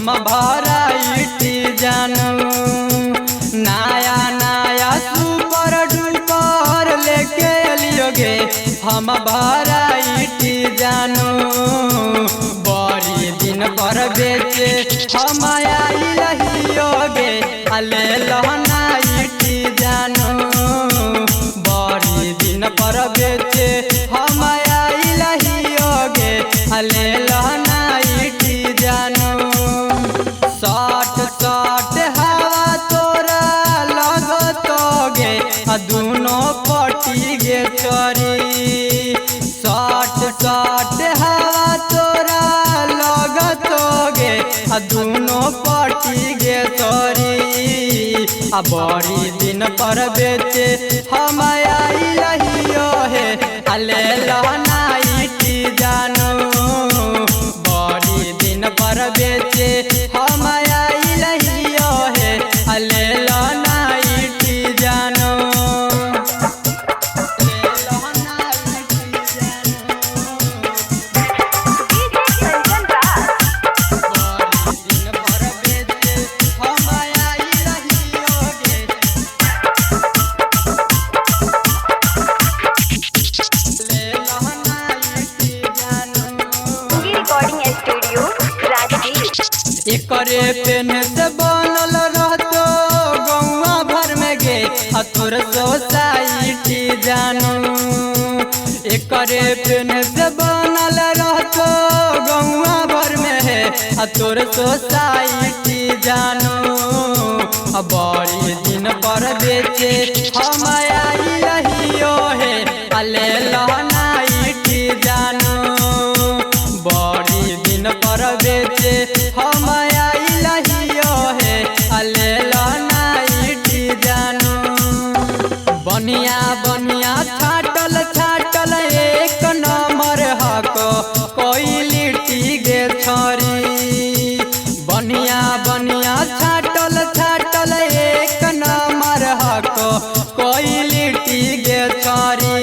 हम भराइटी जानू। नया नया सुपर डुपर लेके लियोगे हम भराइटी जानू। बड़ी दिन पर बेचे हम आई रहियोगे अले लहनाइटी जानू। बड़ी दिन पर बेचे हम आई रहियोगे अले लहनाइटी जानू। साठ साठ हवा तोरा लगतोगे दोनों पटी गे चोरी। साठ साठ हवा तोरा लगतोगे दोनों पटी गे चोरी। बड़ी दिन पर बेचे हम आई रहियो है अले लहनाइटी जानू। बड़ी दिन पर बेचे हम आई रहियो है अले लहनाइटी जानू। एकरे पेन से बनल रहतो गौवा भर में गे तोर सोसाइटी जानू। एकरे पेन से बनल रहतो गौवा भर में है तोर सोसाइटी जानू। बड़ी दिन पर बेचे हम आई रहियो है अले लहनाइटी जानू। बड़ी दिन पर बेचे हम आई रहियो है अले लहनाइटी जानू। बनिया बनिया छाटल छाटल एक नंबर हको कोई लिट्टी गे छोरी। बनिया बनिया छाटल छाटल एक नंबर हको कोई लिट्टी गे छोरी।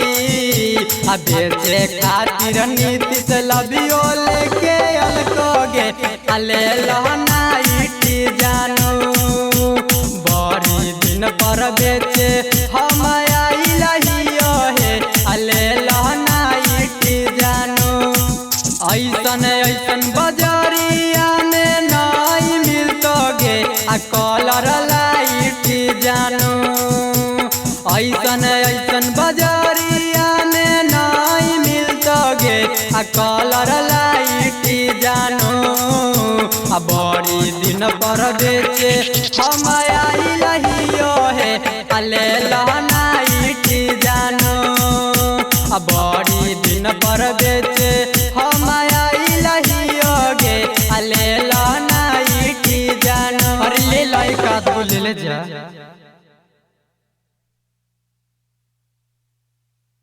बेचे खातिर नीतीश लबियो लेके अलकोगे अले लहनाइटी जानू। बड़ी दिन पर बेचे हम आई रहियो है अले लहनाइटी जानू। ऐसन ऐसन बजरिया में नहीं मिलतोगे कलर लाइटी जानू। ऐसन ऐसन बजरिया में नहीं मिलतोगे कलर लाइटी जानू। बड़ी दिन पर बेचे हम आई रहियो है अले लहनाइटी जानू। बड़ी दिन पर बेचे हम आई रहियोगे अले लहनाइटी जानू। अरे ले लाई का तो ले ले जा।